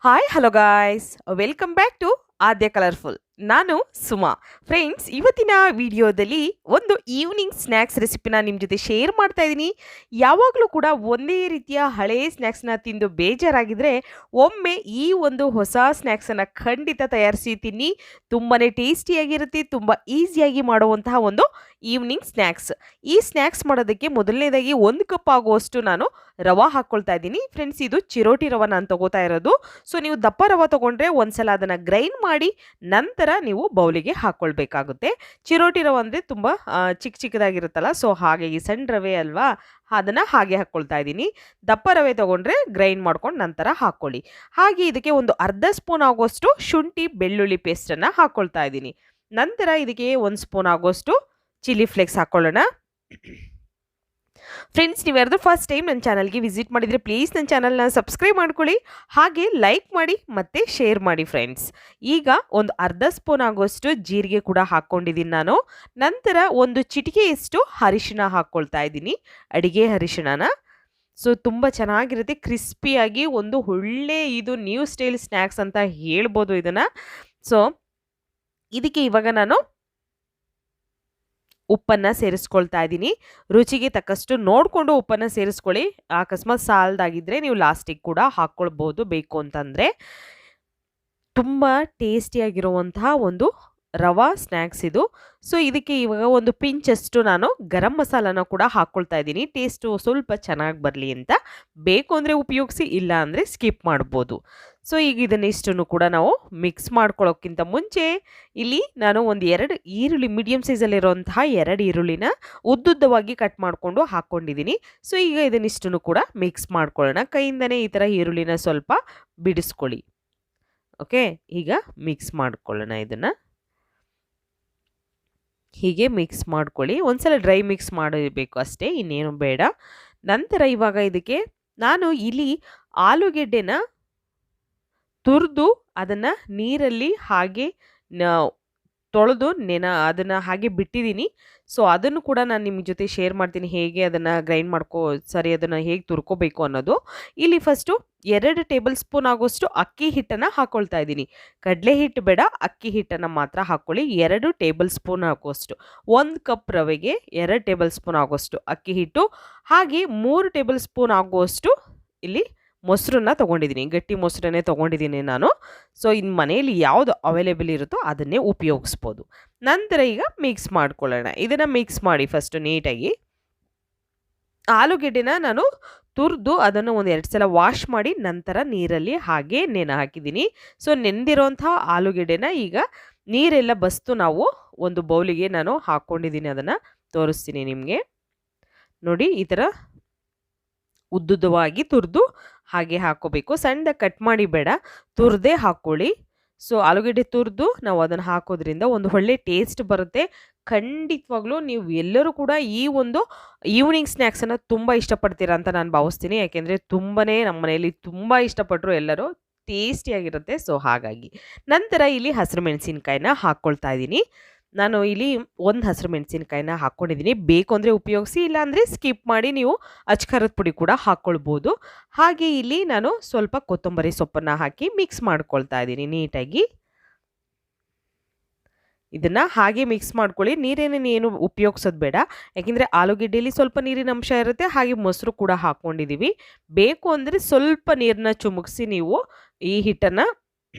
Hi hello guys, welcome back to Aadya colourful. ನಾನು Suma. Friends, ಇವತ್ತಿನ ವಿಡಿಯೋದಲ್ಲಿ ಒಂದು ಈವ್ನಿಂಗ್ ಸ್ನ್ಯಾಕ್ಸ್ ರೆಸಿಪಿನ ನಿಮ್ಮ ಜೊತೆ ಶೇರ್ ಮಾಡ್ತಾ ಇದ್ದೀನಿ. ಯಾವಾಗಲೂ ಕೂಡ ಒಂದೇ ರೀತಿಯ ಹಳೇ ಸ್ನ್ಯಾಕ್ಸ್ನ ತಿಂದು ಬೇಜಾರಾಗಿದ್ದರೆ ಒಮ್ಮೆ ಈ ಒಂದು ಹೊಸ ಸ್ನ್ಯಾಕ್ಸನ್ನು ಖಂಡಿತ ತಯಾರಿಸಿ ತಿನ್ನಿ. ತುಂಬಾ ಟೇಸ್ಟಿಯಾಗಿರುತ್ತೆ, ತುಂಬ ಈಸಿಯಾಗಿ ಮಾಡುವಂತಹ ಒಂದು ಈವ್ನಿಂಗ್ ಸ್ನ್ಯಾಕ್ಸ್. ಈ ಸ್ನ್ಯಾಕ್ಸ್ ಮಾಡೋದಕ್ಕೆ ಮೊದಲನೇದಾಗಿ 1 ಕಪ್ ಆಗುವಷ್ಟು ನಾನು ರವಾ ಹಾಕ್ಕೊಳ್ತಾ ಇದ್ದೀನಿ. ಫ್ರೆಂಡ್ಸ್, ಇದು ಚಿರೋಟಿ ರವ ನಾನು ತಗೋತಾ ಇರೋದು. ಸೊ ನೀವು ದಪ್ಪ ರವ ತೊಗೊಂಡ್ರೆ ಒಂದ್ಸಲ ಅದನ್ನು ಗ್ರೈಂಡ್ ಮಾಡಿ ನಂತರ ನೀವು ಬೌಲಿಗೆ ಹಾಕ್ಕೊಳ್ಬೇಕಾಗುತ್ತೆ. ಚಿರೋಟಿ ರವ ಅಂದರೆ ತುಂಬ ಚಿಕ್ಕ ಚಿಕ್ಕದಾಗಿರುತ್ತಲ್ಲ, ಸೊ ಹಾಗಾಗಿ ಸಣ್ಣ ರವೆ ಅಲ್ವಾ, ಅದನ್ನು ಹಾಗೆ ಹಾಕ್ಕೊಳ್ತಾ ಇದ್ದೀನಿ. ದಪ್ಪ ರವೆ ತೊಗೊಂಡ್ರೆ ಗ್ರೈಂಡ್ ಮಾಡ್ಕೊಂಡು ನಂತರ ಹಾಕ್ಕೊಳ್ಳಿ. ಹಾಗೆ ಇದಕ್ಕೆ ಒಂದು ಅರ್ಧ ಸ್ಪೂನ್ ಆಗೋಷ್ಟು ಶುಂಠಿ ಬೆಳ್ಳುಳ್ಳಿ ಪೇಸ್ಟನ್ನು ಹಾಕ್ಕೊಳ್ತಾ ಇದ್ದೀನಿ. ನಂತರ ಇದಕ್ಕೆ 1 ಸ್ಪೂನ್ ಆಗೋಷ್ಟು ಚಿಲ್ಲಿ ಫ್ಲೇಕ್ಸ್ ಹಾಕ್ಕೊಳ್ಳೋಣ. ಫ್ರೆಂಡ್ಸ್, ನೀವು ಯಾರಾದರೂ ಫಸ್ಟ್ ಟೈಮ್ ನನ್ನ ಚಾನಲ್ಗೆ ವಿಸಿಟ್ ಮಾಡಿದರೆ ಪ್ಲೀಸ್ ನನ್ನ ಚಾನಲ್ನ ಸಬ್ಸ್ಕ್ರೈಬ್ ಮಾಡ್ಕೊಳ್ಳಿ, ಹಾಗೆ ಲೈಕ್ ಮಾಡಿ ಮತ್ತು ಶೇರ್ ಮಾಡಿ. ಫ್ರೆಂಡ್ಸ್, ಈಗ ಒಂದು ಅರ್ಧ ಸ್ಪೂನ್ ಆಗೋಷ್ಟು ಜೀರಿಗೆ ಕೂಡ ಹಾಕ್ಕೊಂಡಿದ್ದೀನಿ ನಾನು. ನಂತರ ಒಂದು ಚಿಟಿಕೆಯಷ್ಟು ಅರಿಶಿನ ಹಾಕ್ಕೊಳ್ತಾ ಇದ್ದೀನಿ, ಅಡಿಗೆ ಅರಿಶಿಣನ. ಸೊ ತುಂಬ ಚೆನ್ನಾಗಿರುತ್ತೆ, ಕ್ರಿಸ್ಪಿಯಾಗಿ ಒಂದು ಒಳ್ಳೆ ಇದು ನ್ಯೂ ಸ್ಟೈಲ್ ಸ್ನ್ಯಾಕ್ಸ್ ಅಂತ ಹೇಳ್ಬೋದು ಇದನ್ನು. ಸೊ ಇದಕ್ಕೆ ಇವಾಗ ನಾನು ಉಪ್ಪನ್ನು ಸೇರಿಸ್ಕೊಳ್ತಾ ಇದ್ದೀನಿ. ರುಚಿಗೆ ತಕ್ಕಷ್ಟು ನೋಡಿಕೊಂಡು ಉಪ್ಪನ್ನು ಸೇರಿಸ್ಕೊಳ್ಳಿ. ಅಕಸ್ಮಾತ್ ಸಾಲದಾಗಿದ್ದರೆ ನೀವು ಲಾಸ್ಟಿಗೆ ಕೂಡ ಹಾಕ್ಕೊಳ್ಬೋದು ಬೇಕು ಅಂತಂದರೆ. ತುಂಬ ಟೇಸ್ಟಿಯಾಗಿರುವಂತಹ ಒಂದು ರವಾ ಸ್ನ್ಯಾಕ್ಸ್ ಇದು. ಸೊ ಇದಕ್ಕೆ ಇವಾಗ ಒಂದು ಪಿಂಚಷ್ಟು ನಾನು ಗರಂ ಮಸಾಲಾನ ಕೂಡ ಹಾಕ್ಕೊಳ್ತಾ ಇದ್ದೀನಿ, ಟೇಸ್ಟು ಸ್ವಲ್ಪ ಚೆನ್ನಾಗಿ ಬರಲಿ ಅಂತ. ಬೇಕು ಅಂದರೆ ಉಪಯೋಗಿಸಿ, ಇಲ್ಲ ಅಂದರೆ ಸ್ಕಿಪ್ ಮಾಡ್ಬೋದು. ಸೊ ಈಗ ಇದನ್ನಿಷ್ಟನ್ನು ಕೂಡ ನಾವು ಮಿಕ್ಸ್ ಮಾಡ್ಕೊಳ್ಳೋಕ್ಕಿಂತ ಮುಂಚೆ ಇಲ್ಲಿ ನಾನು ಒಂದು 2 ಈರುಳ್ಳಿ, ಮೀಡಿಯಮ್ ಸೈಜಲ್ಲಿರುವಂತಹ 2 ಈರುಳ್ಳಿನ ಉದ್ದುದ್ದವಾಗಿ ಕಟ್ ಮಾಡಿಕೊಂಡು ಹಾಕ್ಕೊಂಡಿದ್ದೀನಿ. ಸೊ ಈಗ ಇದನ್ನಿಷ್ಟನ್ನು ಕೂಡ ಮಿಕ್ಸ್ ಮಾಡ್ಕೊಳ್ಳೋಣ. ಕೈಯಿಂದನೇ ಈ ಥರ ಈರುಳ್ಳಿನ ಸ್ವಲ್ಪ ಬಿಡಿಸ್ಕೊಳ್ಳಿ. ಓಕೆ, ಈಗ ಮಿಕ್ಸ್ ಮಾಡ್ಕೊಳ್ಳೋಣ. ಇದನ್ನು ಹೀಗೆ ಮಿಕ್ಸ್ ಮಾಡ್ಕೊಳ್ಳಿ. ಒಂದ್ಸಲ ಡ್ರೈ ಮಿಕ್ಸ್ ಮಾಡಬೇಕು ಅಷ್ಟೇ, ಇನ್ನೇನು ಬೇಡ. ನಂತರ ಇವಾಗ ಇದಕ್ಕೆ ನಾನು ಇಲ್ಲಿ ಆಲೂಗೆಡ್ಡೆನ ತುರಿದು ಅದನ್ನು ನೀರಲ್ಲಿ ಹಾಗೆ ತೊಳೆದು ಅದನ್ನು ಹಾಗೆ ಬಿಟ್ಟಿದ್ದೀನಿ. ಸೊ ಅದನ್ನು ಕೂಡ ನಾನು ನಿಮ್ಮ ಜೊತೆ ಶೇರ್ ಮಾಡ್ತೀನಿ, ಹೇಗೆ ಅದನ್ನು ಗ್ರೈಂಡ್ ಅದನ್ನು ಹೇಗೆ ತುರ್ಕೋಬೇಕು ಅನ್ನೋದು. ಇಲ್ಲಿ ಫಸ್ಟು 2 ಟೇಬಲ್ ಸ್ಪೂನ್ ಆಗೋಷ್ಟು ಅಕ್ಕಿ ಹಿಟ್ಟನ್ನು ಹಾಕ್ಕೊಳ್ತಾ ಇದ್ದೀನಿ. ಕಡಲೆ ಹಿಟ್ಟು ಬೇಡ, ಅಕ್ಕಿ ಹಿಟ್ಟನ್ನು ಮಾತ್ರ ಹಾಕ್ಕೊಳ್ಳಿ. 2 ಟೇಬಲ್ ಸ್ಪೂನ್ ಆಗೋಷ್ಟು. 1 ಕಪ್ ರವೆಗೆ 2 ಟೇಬಲ್ ಸ್ಪೂನ್ ಆಗೋಷ್ಟು ಅಕ್ಕಿ ಹಿಟ್ಟು, ಹಾಗೆ 3 ಟೇಬಲ್ ಸ್ಪೂನ್ ಆಗುವಷ್ಟು ಇಲ್ಲಿ ಮೊಸರನ್ನ ತೊಗೊಂಡಿದ್ದೀನಿ. ಗಟ್ಟಿ ಮೊಸರನ್ನೇ ತೊಗೊಂಡಿದ್ದೀನಿ ನಾನು. ಸೊ ಇನ್ನು ಮನೆಯಲ್ಲಿ ಯಾವುದು ಅವೈಲೇಬಲ್ ಇರುತ್ತೋ ಅದನ್ನೇ ಉಪಯೋಗಿಸ್ಬೋದು. ನಂತರ ಈಗ ಮಿಕ್ಸ್ ಮಾಡ್ಕೊಳ್ಳೋಣ. ಇದನ್ನು ಮಿಕ್ಸ್ ಮಾಡಿ ಫಸ್ಟು ನೀಟಾಗಿ. ಆಲೂಗೆಡ್ಡೆನ ನಾನು ತುರಿದು ಅದನ್ನು ಒಂದು 2 ಸಲ ವಾಶ್ ಮಾಡಿ ನಂತರ ನೀರಲ್ಲಿ ಹಾಗೆ ಹಾಕಿದ್ದೀನಿ. ಸೊ ನೆಂದಿರೋಂಥ ಆಲೂಗೆಡ್ಡೆನ ಈಗ ನೀರೆಲ್ಲ ಬಸ್ತು ನಾವು ಒಂದು ಬೌಲಿಗೆ ನಾನು ಹಾಕ್ಕೊಂಡಿದ್ದೀನಿ. ಅದನ್ನು ತೋರಿಸ್ತೀನಿ ನಿಮಗೆ. ನೋಡಿ, ಈ ಥರ ಉದ್ದುದ್ದವಾಗಿ ತುರಿದು ಹಾಗೆ ಹಾಕ್ಕೋಬೇಕು. ಸಣ್ಣದಾಗಿ ಕಟ್ ಮಾಡಿ ಬೇಡ, ತುರಿದೇ ಹಾಕ್ಕೊಳ್ಳಿ. ಸೊ ಆಲೂಗೆಡ್ಡೆ ತುರಿದು ನಾವು ಅದನ್ನು ಹಾಕೋದ್ರಿಂದ ಒಂದು ಒಳ್ಳೆ ಟೇಸ್ಟ್ ಬರುತ್ತೆ. ಖಂಡಿತವಾಗ್ಲೂ ನೀವು ಎಲ್ಲರೂ ಕೂಡ ಈ ಒಂದು ಈವ್ನಿಂಗ್ ಸ್ನ್ಯಾಕ್ಸನ್ನು ತುಂಬ ಇಷ್ಟಪಡ್ತೀರಾ ಅಂತ ನಾನು ಭಾವಿಸ್ತೀನಿ. ಯಾಕೆಂದರೆ ನಮ್ಮ ಮನೆಯಲ್ಲಿ ತುಂಬ ಇಷ್ಟಪಟ್ಟರು ಎಲ್ಲರೂ. ಟೇಸ್ಟಿಯಾಗಿರುತ್ತೆ. ಸೊ ಹಾಗಾಗಿ ನಂತರ ಇಲ್ಲಿ ಹಸಿರು ಮೆಣಸಿನ್ಕಾಯಿನ ಹಾಕ್ಕೊಳ್ತಾ ಇದ್ದೀನಿ. ನಾನು ಇಲ್ಲಿ 1 ಹಸಿರು ಮೆಣಸಿನ್ಕಾಯಿನ ಹಾಕ್ಕೊಂಡಿದ್ದೀನಿ. ಬೇಕು ಅಂದರೆ ಉಪಯೋಗಿಸಿ, ಇಲ್ಲಾಂದರೆ ಸ್ಕಿಪ್ ಮಾಡಿ ನೀವು ಅಚ್ಕಾರದ ಪುಡಿ ಕೂಡ ಹಾಕ್ಕೊಳ್ಬೋದು. ಹಾಗೆ ಇಲ್ಲಿ ನಾನು ಸ್ವಲ್ಪ ಕೊತ್ತಂಬರಿ ಸೊಪ್ಪನ್ನು ಹಾಕಿ ಮಿಕ್ಸ್ ಮಾಡ್ಕೊಳ್ತಾ ಇದ್ದೀನಿ ನೀಟಾಗಿ. ಇದನ್ನು ಹಾಗೆ ಮಿಕ್ಸ್ ಮಾಡ್ಕೊಳ್ಳಿ. ನೀರೇನೇನು ಉಪಯೋಗಿಸೋದು ಬೇಡ, ಯಾಕೆಂದರೆ ಆಲೂಗೆಡ್ಡೆಯಲ್ಲಿ ಸ್ವಲ್ಪ ನೀರಿನ ಅಂಶ ಇರುತ್ತೆ. ಹಾಗೆ ಮೊಸರು ಕೂಡ ಹಾಕ್ಕೊಂಡಿದ್ದೀವಿ. ಬೇಕು ಅಂದರೆ ಸ್ವಲ್ಪ ನೀರನ್ನ ಚುಮುಕ್ಸಿ ನೀವು ಈ ಹಿಟ್ಟನ್ನು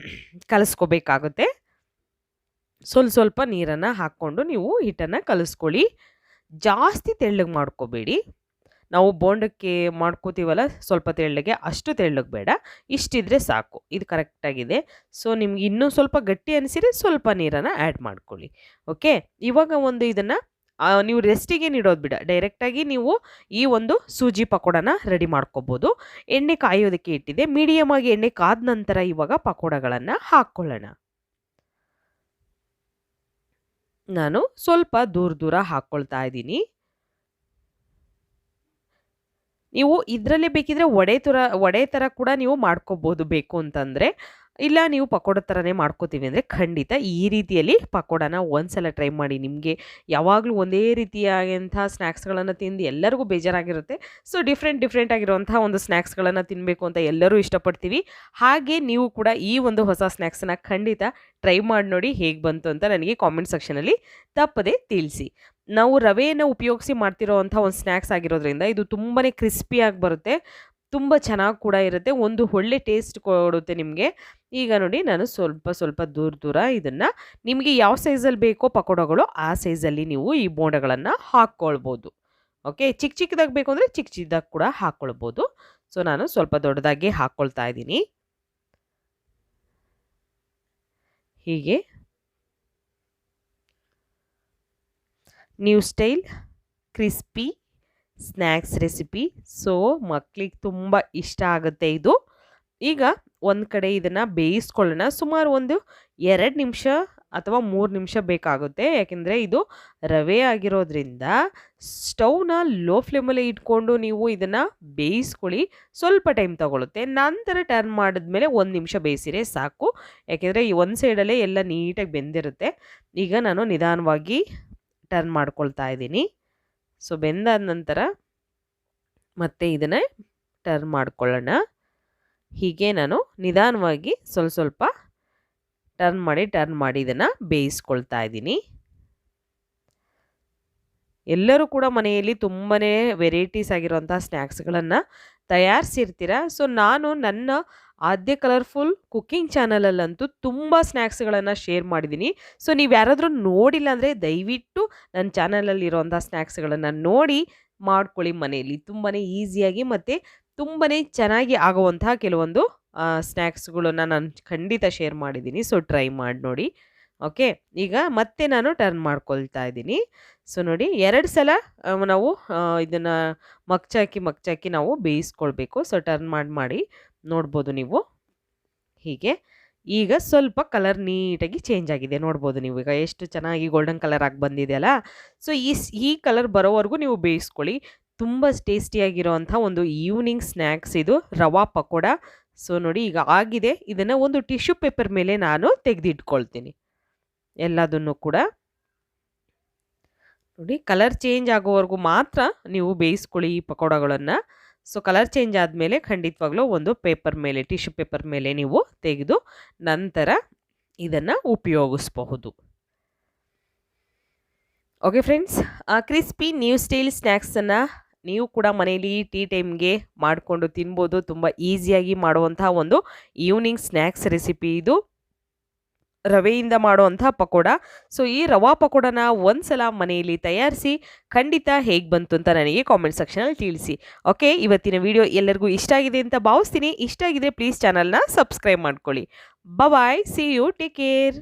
ಕಲಿಸ್ಕೋಬೇಕಾಗುತ್ತೆ. ಸ್ವಲ್ಪ ನೀರನ್ನು ಹಾಕ್ಕೊಂಡು ನೀವು ಹಿಟ್ಟನ್ನು ಕಲಿಸ್ಕೊಳ್ಳಿ. ಜಾಸ್ತಿ ತೆಳ್ಳಗೆ ಮಾಡ್ಕೋಬೇಡಿ. ನಾವು ಬೋಂಡಕ್ಕೆ ಮಾಡ್ಕೋತೀವಲ್ಲ ಸ್ವಲ್ಪ ತೆಳ್ಳಗೆ, ಅಷ್ಟು ತೆಳ್ಳಗೆ ಬೇಡ, ಇಷ್ಟಿದ್ರೆ ಸಾಕು. ಇದು ಕರೆಕ್ಟಾಗಿದೆ. ಸೊ ನಿಮ್ಗೆ ಇನ್ನೂ ಸ್ವಲ್ಪ ಗಟ್ಟಿ ಅನಿಸಿದ್ರೆ ಸ್ವಲ್ಪ ನೀರನ್ನು ಆ್ಯಡ್ ಮಾಡ್ಕೊಳ್ಳಿ. ಓಕೆ, ಇವಾಗ ಒಂದು ಇದನ್ನು ನೀವು ರೆಸ್ಟಿಗೆ ಇಡೋದು ಬಿಡ, ಡೈರೆಕ್ಟಾಗಿ ನೀವು ಈ ಒಂದು ಸೂಜಿ ಪಕೋಡನ ರೆಡಿ ಮಾಡ್ಕೋಬೋದು. ಎಣ್ಣೆ ಕಾಯೋದಕ್ಕೆ ಇಟ್ಟಿದೆ. ಮೀಡಿಯಮ್ ಆಗಿ ಎಣ್ಣೆ ಕಾದ ನಂತರ ಇವಾಗ ಪಕೋಡಗಳನ್ನು ಹಾಕ್ಕೊಳ್ಳೋಣ. ನಾನು ಸ್ವಲ್ಪ ದೂರ ಹಾಕ್ಕೊಳ್ತಾ ಇದ್ದೀನಿ. ನೀವು ಇದರಲ್ಲೇ ಬೇಕಿದ್ರೆ ವಡೆ ಥರ ಕೂಡ ನೀವು ಮಾಡ್ಕೋಬೋದು ಬೇಕು ಅಂತಂದರೆ. ಇಲ್ಲ ನೀವು ಪಕೋಡ ಥರನೇ ಮಾಡ್ಕೋತೀವಿ ಅಂದರೆ ಖಂಡಿತ ಈ ರೀತಿಯಲ್ಲಿ ಪಕೋಡನ ಒಂದ್ಸಲ ಟ್ರೈ ಮಾಡಿ. ನಿಮಗೆ ಯಾವಾಗಲೂ ಒಂದೇ ರೀತಿಯಾದಂಥ ಸ್ನ್ಯಾಕ್ಸ್ಗಳನ್ನು ತಿಂದು ಎಲ್ಲರಿಗೂ ಬೇಜಾರಾಗಿರುತ್ತೆ. ಸೊ ಡಿಫ್ರೆಂಟ್ ಆಗಿರುವಂಥ ಒಂದು ಸ್ನ್ಯಾಕ್ಸ್ಗಳನ್ನು ತಿನ್ನಬೇಕು ಅಂತ ಎಲ್ಲರೂ ಇಷ್ಟಪಡ್ತೀವಿ. ಹಾಗೆ ನೀವು ಕೂಡ ಈ ಒಂದು ಹೊಸ ಸ್ನ್ಯಾಕ್ಸನ್ನು ಖಂಡಿತ ಟ್ರೈ ಮಾಡಿ ನೋಡಿ, ಹೇಗೆ ಬಂತು ಅಂತ ನನಗೆ ಕಾಮೆಂಟ್ ಸೆಕ್ಷನಲ್ಲಿ ತಪ್ಪದೆ ತಿಳಿಸಿ. ನಾವು ರವೆಯನ್ನು ಉಪಯೋಗಿಸಿ ಮಾಡ್ತಿರೋ ಅಂಥ ಒಂದು ಸ್ನ್ಯಾಕ್ಸ್ ಆಗಿರೋದ್ರಿಂದ ಇದು ತುಂಬಾ ಕ್ರಿಸ್ಪಿಯಾಗಿ ಬರುತ್ತೆ, ತುಂಬ ಚೆನ್ನಾಗಿ ಕೂಡ ಇರುತ್ತೆ, ಒಂದು ಒಳ್ಳೆ ಟೇಸ್ಟ್ ಕೊಡುತ್ತೆ ನಿಮಗೆ. ಈಗ ನೋಡಿ ನಾನು ಸ್ವಲ್ಪ ದೂರ ಇದನ್ನು ನಿಮಗೆ ಯಾವ ಸೈಜಲ್ಲಿ ಬೇಕೋ ಪಕೋಡಗಳು ಆ ಸೈಜಲ್ಲಿ ನೀವು ಈ ಬೋಂಡಗಳನ್ನು ಹಾಕ್ಕೊಳ್ಬೋದು. ಓಕೆ, ಚಿಕ್ಕದಾಗಿ ಬೇಕು ಅಂದರೆ ಚಿಕ್ಕದಾಗಿ ಕೂಡ ಹಾಕ್ಕೊಳ್ಬೋದು. ಸೊ ನಾನು ಸ್ವಲ್ಪ ದೊಡ್ಡದಾಗಿ ಹಾಕ್ಕೊಳ್ತಾ ಇದ್ದೀನಿ. ಹೀಗೆ new style crispy snacks recipe. So ಮಕ್ಕಳಿಗೆ ತುಂಬ ಇಷ್ಟ ಆಗುತ್ತೆ ಇದು. ಈಗ ಒಂದು ಕಡೆ ಇದನ್ನು ಬೇಯಿಸ್ಕೊಳ್ಳೋಣ. ಸುಮಾರು ಒಂದು 2 ನಿಮಿಷ ಅಥವಾ 3 ನಿಮಿಷ ಬೇಕಾಗುತ್ತೆ. ಯಾಕೆಂದರೆ ಇದು ರವೆ ಆಗಿರೋದ್ರಿಂದ ಸ್ಟವ್ನ ಲೋ ಫ್ಲೇಮಲ್ಲಿ ಇಟ್ಕೊಂಡು ನೀವು ಇದನ್ನು ಬೇಯಿಸ್ಕೊಳ್ಳಿ. ಸ್ವಲ್ಪ ಟೈಮ್ ತಗೊಳುತ್ತೆ. ನಂತರ ಟರ್ನ್ ಮಾಡಿದ್ಮೇಲೆ 1 ನಿಮಿಷ ಬೇಯಿಸಿದ್ರೆ ಸಾಕು. ಯಾಕೆಂದರೆ ಈ ಒಂದು ಸೈಡಲ್ಲೇ ಎಲ್ಲ ನೀಟಾಗಿ ಬೆಂದಿರುತ್ತೆ. ಈಗ ನಾನು ನಿಧಾನವಾಗಿ ಟರ್ನ್ ಮಾಡ್ಕೊಳ್ತಾ ಇದ್ದೀನಿ. ಸೊ ಬೆಂದಾದ ನಂತರ ಮತ್ತೆ ಇದನ್ನು ಟರ್ನ್ ಮಾಡ್ಕೊಳ್ಳೋಣ. ಹೀಗೆ ನಾನು ನಿಧಾನವಾಗಿ ಸ್ವಲ್ಪ ಟರ್ನ್ ಮಾಡಿ ಇದನ್ನು ಬೇಯಿಸ್ಕೊಳ್ತಾ ಇದ್ದೀನಿ. ಎಲ್ಲರೂ ಕೂಡ ಮನೆಯಲ್ಲಿ ತುಂಬಾ ವೆರೈಟೀಸ್ ಆಗಿರೋಂಥ ಸ್ನ್ಯಾಕ್ಸ್ಗಳನ್ನು ತಯಾರಿಸಿರ್ತೀರ. ಸೊ ನಾನು ನನ್ನ ಆದ್ಯ ಕಲರ್ಫುಲ್ ಕುಕ್ಕಿಂಗ್ ಚಾನಲಲ್ಲಂತೂ ತುಂಬ ಸ್ನ್ಯಾಕ್ಸ್ಗಳನ್ನು ಶೇರ್ ಮಾಡಿದ್ದೀನಿ. ಸೊ ನೀವು ಯಾರಾದರೂ ನೋಡಿಲ್ಲ ಅಂದರೆ ದಯವಿಟ್ಟು ನನ್ನ ಚಾನಲಲ್ಲಿರೋಂಥ ಸ್ನ್ಯಾಕ್ಸ್ಗಳನ್ನು ನೋಡಿ ಮಾಡ್ಕೊಳ್ಳಿ ಮನೆಯಲ್ಲಿ. ತುಂಬಾ ಈಸಿಯಾಗಿ ಮತ್ತು ತುಂಬಾ ಚೆನ್ನಾಗಿ ಆಗುವಂತಹ ಕೆಲವೊಂದು ಸ್ನ್ಯಾಕ್ಸ್ಗಳನ್ನ ನಾನು ಖಂಡಿತ ಶೇರ್ ಮಾಡಿದ್ದೀನಿ. ಸೊ ಟ್ರೈ ಮಾಡಿ ನೋಡಿ. ಓಕೆ, ಈಗ ಮತ್ತೆ ನಾನು ಟರ್ನ್ ಮಾಡ್ಕೊಳ್ತಾ ಇದ್ದೀನಿ. ಸೊ ನೋಡಿ 2 ಸಲ ನಾವು ಇದನ್ನು ಮಗ್ಚಾಕಿ ನಾವು ಬೇಯಿಸ್ಕೊಳ್ಬೇಕು. ಸೊ ಟರ್ನ್ ಮಾಡಿ ನೋಡ್ಬೋದು ನೀವು. ಹೀಗೆ ಈಗ ಸ್ವಲ್ಪ ಕಲರ್ ನೀಟಾಗಿ ಚೇಂಜ್ ಆಗಿದೆ, ನೋಡ್ಬೋದು ನೀವು. ಈಗ ಎಷ್ಟು ಚೆನ್ನಾಗಿ ಗೋಲ್ಡನ್ ಕಲರ್ ಆಗಿ ಬಂದಿದೆಯಲ್ಲ. ಸೊ ಈ ಕಲರ್ ಬರೋವರೆಗೂ ನೀವು ಬೇಯಿಸ್ಕೊಳ್ಳಿ. ತುಂಬ ಟೇಸ್ಟಿಯಾಗಿರೋವಂಥ ಒಂದು ಈವ್ನಿಂಗ್ ಸ್ನ್ಯಾಕ್ಸ್ ಇದು, ರವಾ ಪಕೋಡ. ಸೊ ನೋಡಿ ಈಗ ಆಗಿದೆ. ಇದನ್ನು ಒಂದು ಟಿಶ್ಯೂ ಪೇಪರ್ ಮೇಲೆ ನಾನು ತೆಗೆದಿಟ್ಕೊಳ್ತೀನಿ ಎಲ್ಲದನ್ನು ಕೂಡ. ನೋಡಿ ಕಲರ್ ಚೇಂಜ್ ಆಗೋವರೆಗೂ ಮಾತ್ರ ನೀವು ಬೇಯಿಸ್ಕೊಳ್ಳಿ ಈ ಪಕೋಡಗಳನ್ನು. ಸೊ ಕಲರ್ ಚೇಂಜ್ ಆದಮೇಲೆ ಖಂಡಿತವಾಗ್ಲೂ ಒಂದು ಪೇಪರ್ ಮೇಲೆ, ಟಿಶ್ಯೂ ಪೇಪರ್ ಮೇಲೆ ನೀವು ತೆಗೆದು ನಂತರ ಇದನ್ನು ಉಪಯೋಗಿಸಬಹುದು. Okay friends, crispy new style ಸ್ನ್ಯಾಕ್ಸನ್ನು ನೀವು ಕೂಡ ಮನೇಲಿ ಟೀ ಟೈಮ್ಗೆ ಮಾಡಿಕೊಂಡು ತಿನ್ಬೋದು. ತುಂಬ ಈಸಿಯಾಗಿ ಮಾಡುವಂಥ ಒಂದು ಈವ್ನಿಂಗ್ ಸ್ನ್ಯಾಕ್ಸ್ ರೆಸಿಪಿ ಇದು, ರವೆಯಿಂದ ಮಾಡುವಂಥ ಪಕೋಡ. ಸೊ ಈ ರವಾ ಪಕೋಡನ ಒಂದ್ಸಲ ಮನೆಯಲ್ಲಿ ತಯಾರಿಸಿ ಖಂಡಿತ ಹೇಗೆ ಬಂತು ಅಂತ ನನಗೆ ಕಾಮೆಂಟ್ ಸೆಕ್ಷನಲ್ಲಿ ತಿಳಿಸಿ. ಓಕೆ, ಇವತ್ತಿನ ವಿಡಿಯೋ ಎಲ್ಲರಿಗೂ ಇಷ್ಟ ಆಗಿದೆ ಅಂತ ಭಾವಿಸ್ತೀನಿ. ಇಷ್ಟ ಆಗಿದ್ರೆ ಪ್ಲೀಸ್ ಚಾನಲ್ನ ಸಬ್ಸ್ಕ್ರೈಬ್ ಮಾಡ್ಕೊಳ್ಳಿ. ಬಾಯ್, ಸಿ ಯು, ಟೇಕ್ ಕೇರ್.